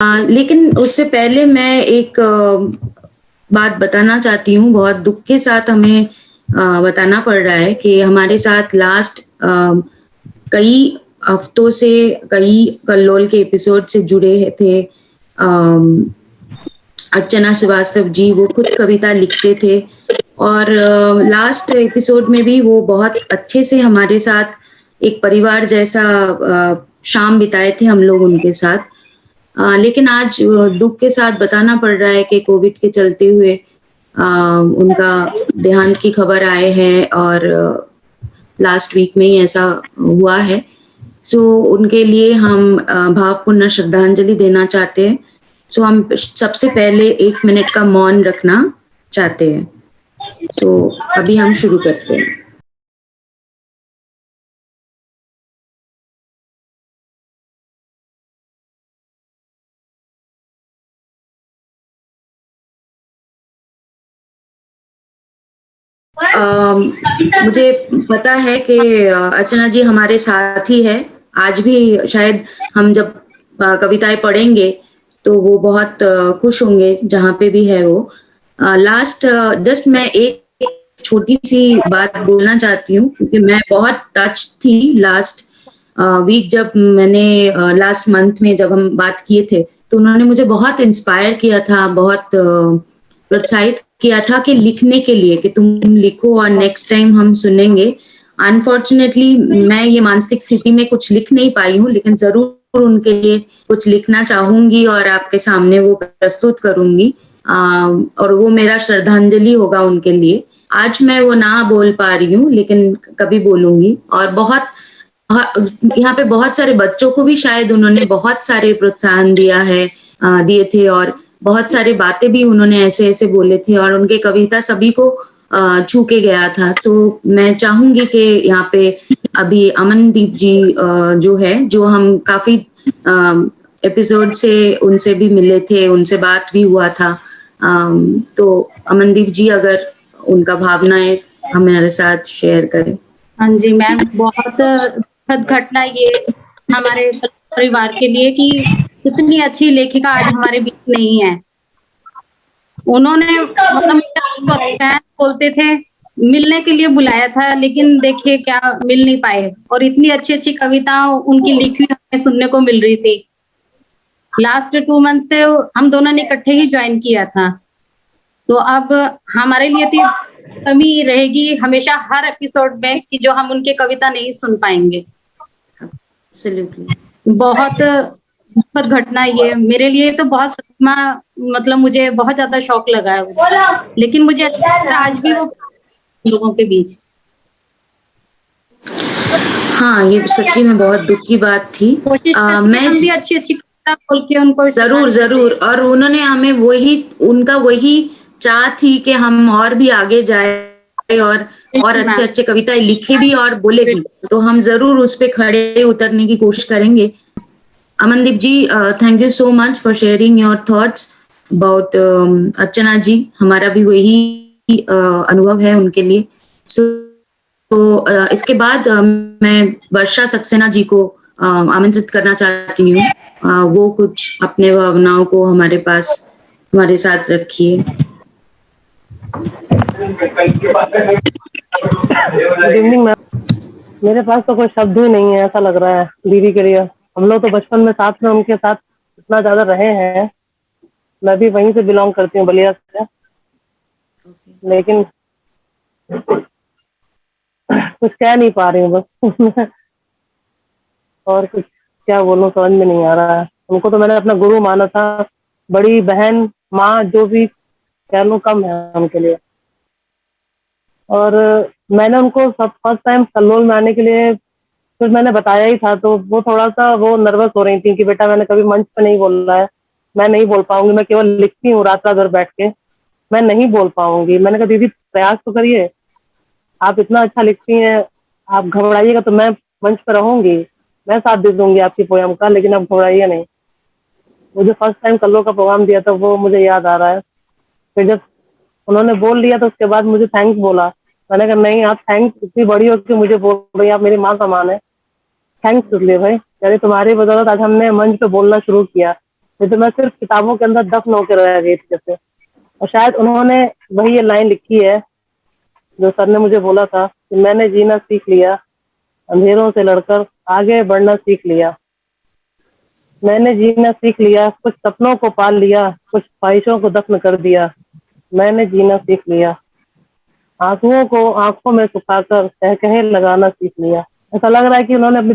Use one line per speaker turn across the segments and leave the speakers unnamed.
लेकिन उससे पहले मैं एक बात बताना चाहती हूँ, बहुत दुःख के साथ हमें बताना पड़ रहा है कि हमारे साथ लास्ट कई हफ्तों से कई कल्लोल के एपिसोड से जुड़े थे अर्चना श्रीवास्तव जी। वो खुद कविता लिखते थे और लास्ट एपिसोड में भी वो बहुत अच्छे से हमारे साथ एक परिवार जैसा शाम बिताए थे हम लोग उनके साथ। लेकिन आज दुःख के साथ बताना पड़ रहा है कि कोविड के चलते हुए उनका देहांत की खबर आए है और लास्ट वीक में ही ऐसा हुआ है। सो उनके लिए हम भावपूर्ण श्रद्धांजलि देना चाहते हैं। सो हम सबसे पहले 1 मिनट का मौन रखना चाहते हैं। सो अभी हम शुरू करते हैं। मुझे पता है कि अर्चना जी हमारे साथ ही है। आज भी शायद हम जब कविताएँ पढ़ेंगे, तो वो बहुत खुश होंगे जहाँ पे भी है वो। लास्ट जस्ट मैं एक छोटी-सी बात बोलना चाहती हूँ क्योंकि मैं बहुत टच थी लास्ट वीक जब मैंने लास्ट मंथ में जब हम बात किए थे, तो उन्होंने मुझे बहुत इंस्पायर किया था, बहुत प्रोत्साहित किया था कि लिखने के लिए कि तुम लिखो और नेक्स्ट टाइम हम सुनेंगे। अनफॉर्च्युनेटली मैं ये मानसिक स्थिति में कुछ लिख नहीं पाई हूँ, लेकिन ज़रूर उनके लिए कुछ लिखना चाहूँगी और आपके सामने वो प्रस्तुत करूँगी। और वो मेरा श्रद्धांजलि होगा उनके लिए। आज मैं वो ना बोल पा रही हूँ, लेकिन कभी बोलूँगी और बहुत यहाँ पे बहुत सारे बच्चों को भी शायद उन्होंने बहुत सारे प्रोत्साहन दिया है दिए थे और बहुत सारी बातें भी उन्होंने ऐसे-ऐसे बोले थे और उनके कविता सभी को छू के गया था। तो मैं चाहूँगी कि यहाँ पे अभी अमनदीप जी जो है, जो हम काफ़ी एपिसोड से उनसे भी मिले थे, उनसे बात भी हुआ था। तो अमनदीप जी अगर उनका भावनाएँ हमारे साथ शेयर करें।
हाँ जी मैम, बहुत दुखद घटना ये हमारे परिवार के लिए कि इतनी अच्छी लेखिका आज हमारे बीच नहीं है। उन्होंने मतलब फैन बोलते थे, मिलने के लिए बुलाया था, लेकिन देखिए क्या मिल नहीं पाए और इतनी अच्छी-अच्छी कविता उनकी लिखी हुई हमें सुनने को मिल रही थी। लास्ट 2 मंथ से हम दोनों ने इकट्ठे ही जॉइन किया था। तो अब हमारे लिए तो कमी रहेगी हमेशा हर एपिसोड में कि जो हम उनके कविता नहीं सुन पाएँगे।
एब्सोल्युटली।
बहुत दुखद घटना ये मेरे लिए तो बहुत सदमा मतलब मुझे बहुत ज़्यादा शॉक लगा है वो। लेकिन मुझे आज भी वो लोगों के बीच।
हाँ, ये सच्ची में बहुत दुःख की बात थी।
कोशिश करते हैं
मैं
हम भी अच्छी-अच्छी कविता बोल के उनको
ज़रूर, ज़रूर और उन्होंने हमें उनका वही चाह थी कि हम और भी आगे जाएँ और अच्छे-अच्छे कविताएँ लिखे भी और बोले भी। तो हम ज़रूर उस पे खड़े उतरने की कोशिश करेंगे। Amandeep ji, thank you so much for sharing your thoughts about Archana ji. हमारा भी वही अनुभव है उनके लिए। सो इसके बाद मैं वर्षा सक्सेना जी को आमंत्रित करना चाहती हूँ। वो कुछ अपने भावनाओं को हमारे साथ रखिए।
Good evening ma'am. मेरे पास तो कोई शब्द ही नहीं है, ऐसा लग रहा है दीदी के लिए। हम लोग तो बचपन में साथ में उनके साथ इतना ज़्यादा रहे हैं। मैं भी वहीं से बिलॉन्ग करती हूँ, बलिया से। लेकिन कुछ कह नहीं पा रही हूँ बस। और कुछ क्या बोलूँ समझ में नहीं आ रहा है। उनको तो मैंने अपना गुरु माना था, बड़ी बहन, माँ जो भी कह लो कम है उनके लिए। और मैंने उनको सब फर्स्ट टाइम कल्लोल में आने के लिए फिर मैंने बताया ही था, तो वो थोड़ा-सा वो नर्वस हो रही थी कि बेटा मैंने कभी मंच पे नहीं बोला है, मैं नहीं बोल पाऊँगी, मैं केवल लिखती हूँ रात-रात भर बैठ के, मैं नहीं बोल पाऊँगी। मैंने कहा दीदी प्रयास तो करिए, आप इतना अच्छा लिखती हैं, आप घबराइएगा तो मैं मंच पे रहूँगी, मैं साथ दे दूँगी आपकी पोएम का, लेकिन आप घबराइए नहीं। मुझे फर्स्ट टाइम कल्लोल का प्रोग्राम दिया था वो मुझे याद आ रहा है। फिर जब उन्होंने बोल दिया तो उसके बाद मुझे थैंक्स बोला। मैंने कहा नहीं आप थैंक्स इतनी बड़ी हो के मुझे बोल रही हैं, आप मेरी माँ समान है। थैंक्स इसलिए भाई, यानी तुम्हारी बदौलत आज हमने मंच पे बोलना शुरू किया। नहीं तो मैं सिर्फ किताबों के अंदर दफन होकर रह गई थी जैसे। और शायद उन्होंने वही ये लाइन लिखी है जो सर ने मुझे बोला था कि मैंने जीना सीख लिया, अंधेरों से लड़कर आगे बढ़ना सीख लिया। मैंने जीना सीख लिया, कुछ सपनों को पाल लिया, कुछ ख्वाहिशों को दफन कर दिया। मैंने जीना सीख लिया, आंसुओं को आंखों में सुखाकर कह कहे लगाना सीख लिया। ऐसा लग रहा है कि उन्होंने अपने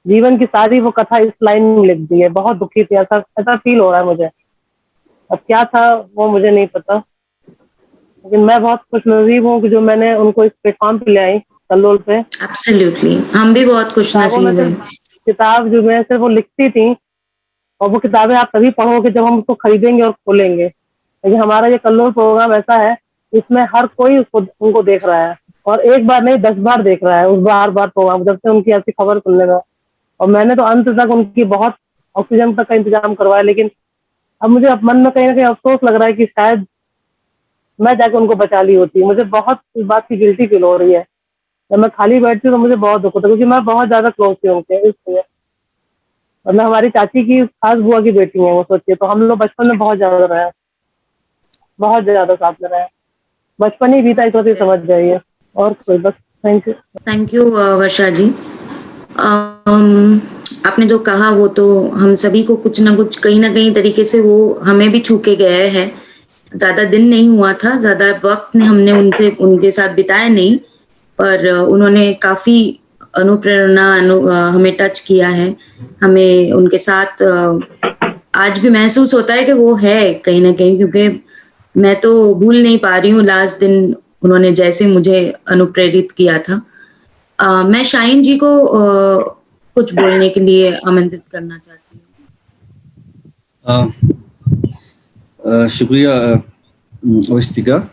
जीवन की सारी वो कथा इस लाइन में लिख दी है। बहुत दुखी थी, ऐसा ऐसा फील हो रहा है मुझे। अब क्या था वो मुझे नहीं पता, लेकिन मैं बहुत खुशनसीब हूँ कि जो मैंने उनको इस प्लेटफॉर्म पे ले आई, कल्लोल पे।
एब्सोल्युटली, हम भी बहुत खुश
किताबों में
नसीब हैं।
सिर्फ किताब जो मैं सिर्फ वो लिखती थी, और वो किताबें आप तभी पढ़ोगे जब हम उसको खरीदेंगे और खोलेंगे। लेकिन हमारा ये कल्लोल प्रोग्राम ऐसा है, इसमें हर कोई उसको उनको देख रहा है, और एक बार नहीं 10 बार देख रहा है उस बार प्रोग्राम, जब से उनकी ऐसी खबर सुनने का। और मैंने तो अंत तक उनकी बहुत ऑक्सीजन तक का इंतजाम करवाया, लेकिन अब मुझे अब मन में कहीं ना कहीं अफसोस लग रहा है कि शायद मैं जाके उनको बचा ली होती। मुझे बहुत इस बात की गिल्टी फील हो रही है। जब मैं खाली बैठती हूँ तो मुझे बहुत दुख होता है, क्योंकि मैं बहुत ज्यादा क्लोज थी उनके, इसलिए। मतलब हमारी चाची की खास बुआ की बेटी है वो, सोचिए। तो हम लोग बचपन में बहुत ज्यादा रहे, बहुत ज्यादा साथ में रहे। बचपन ही बीता इस वक्त समझ जाइए। और कोई बस, थैंक यू।
थैंक यू वर्षा जी। आपने जो कहा वो तो हम सभी को कुछ ना कुछ कहीं ना कहीं तरीके से वो हमें भी छू के गया है। ज्यादा दिन नहीं हुआ था, ज्यादा वक्त हमने उनके साथ बिताया नहीं, पर उन्होंने काफी अनुप्रेरणा हमें टच किया है। हमें उनके साथ आज भी महसूस होता है कि वो है कहीं ना कहीं, क्योंकि मैं तो भूल नहीं पा रही हूँ लास्ट दिन उन्होंने जैसे मुझे अनुप्रेरित किया था। मैं शाहीन जी को कुछ बोलने के लिए आमंत्रित करना चाहती हूँ।
शुक्रिया अवस्थिका,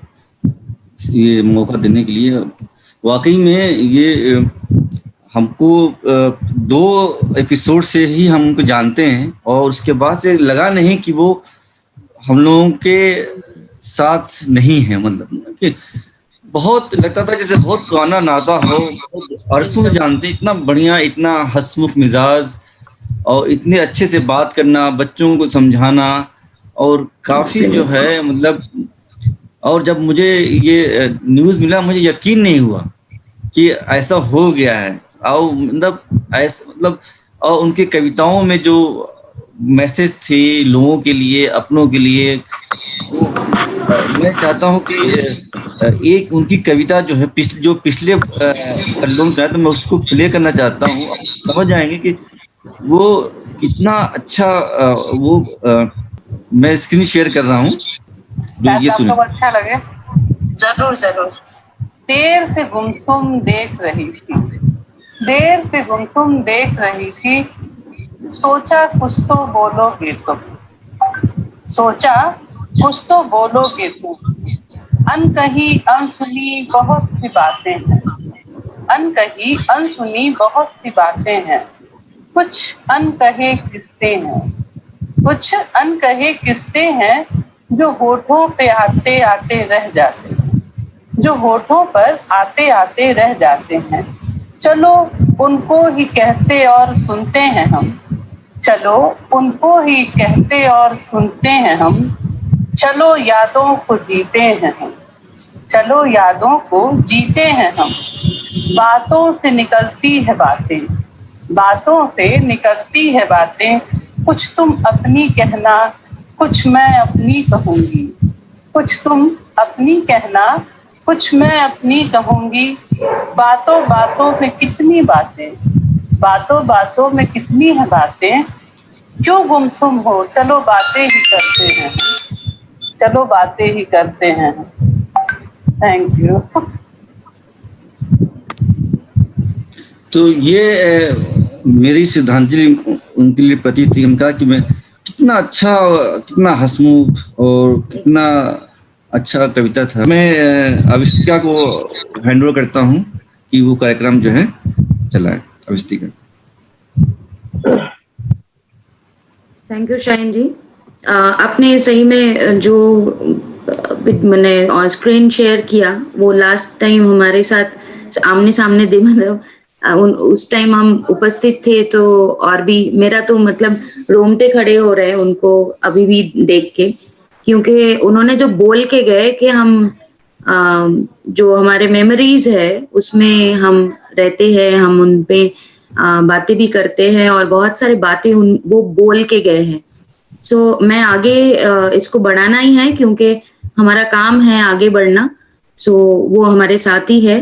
ये मौका देने के लिए। वाकई में ये हमको 2 एपिसोड से ही हम उनको जानते हैं, और उसके बाद से लगा नहीं कि वो हम लोगों के साथ नहीं है। मतलब कि बहुत लगता था जैसे बहुत पुराना नाता हो, अरसों जानते, इतना बढ़िया, इतना हंसमुख मिजाज, और इतने अच्छे से बात करना, बच्चों को समझाना, और काफ़ी जो है मतलब। और जब मुझे ये न्यूज़ मिला, मुझे यकीन नहीं हुआ कि ऐसा हो गया है। और मतलब ऐसा मतलब, और उनकी कविताओं में जो मैसेज थे लोगों के लिए, अपनों के लिए, वो मैं चाहता हूँ कि एक उनकी कविता जो है पिछले एल्बम का है, तो मैं उसको प्ले करना चाहता हूँ। आप समझ जाएंगे कि वो कितना अच्छा मैं स्क्रीन शेयर कर रहा हूँ, जो ये सुने।
आपको अच्छा लगे? जरूर जरूर। देर से गुमसुम देख रही थी, देर से गुमसुम देख रही थी, सोचा कुछ तो बोलोगे तुम, सोचा कुछ तो बोलोगे तुम। अनकही अनसुनी बहुत सी बातें हैं, अनकही अनसुनी बहुत सी बातें हैं, कुछ अनकहे किस्से हैं, कुछ अनकहे किस्से हैं, जो होठों पे आते आते रह जाते हैं, जो होठों पर आते आते रह जाते हैं। चलो उनको ही कहते और सुनते हैं हम, चलो उनको ही कहते और सुनते हैं हम, चलो यादों को जीते हैं हम, चलो यादों को जीते हैं हम। बातों से निकलती है बातें, बातों से निकलती है बातें, कुछ तुम अपनी कहना, कुछ मैं अपनी कहूँगी, कुछ तुम अपनी कहना, कुछ मैं अपनी कहूँगी। बातों बातों में कितनी बातें, बातों बातों में कितनी है बातें, क्यों गुमसुम हो, चलो बातें ही करते हैं, चलो बातें ही करते हैं। Thank you.
तो ये मेरी श्रद्धांजलि उनके लिए प्रति थी। हम कहा कि मैं कितना अच्छा, कितना हंसमुख और कितना अच्छा कविता था। मैं अविष्टिका को हैंड ओवर करता हूँ कि वो कार्यक्रम जो है चलाए। अविष्टिका।
थैंक यू शाहीन जी। आपने सही में जो मैंने ऑन स्क्रीन शेयर किया, वो लास्ट टाइम हमारे साथ आमने सामने मतलब उस टाइम हम उपस्थित थे तो और भी मेरा तो मतलब रोंगटे खड़े हो रहे हैं उनको अभी भी देख के, क्योंकि उन्होंने जो बोल के गए कि हम जो हमारे मेमोरीज है उसमें हम रहते हैं, हम उन पे बातें भी करते हैं और बहुत सारी बातें वो बोल के गए हैं। सो मैं आगे इसको बढ़ाना ही है क्योंकि हमारा काम है आगे बढ़ना। सो वो हमारे साथ ही है।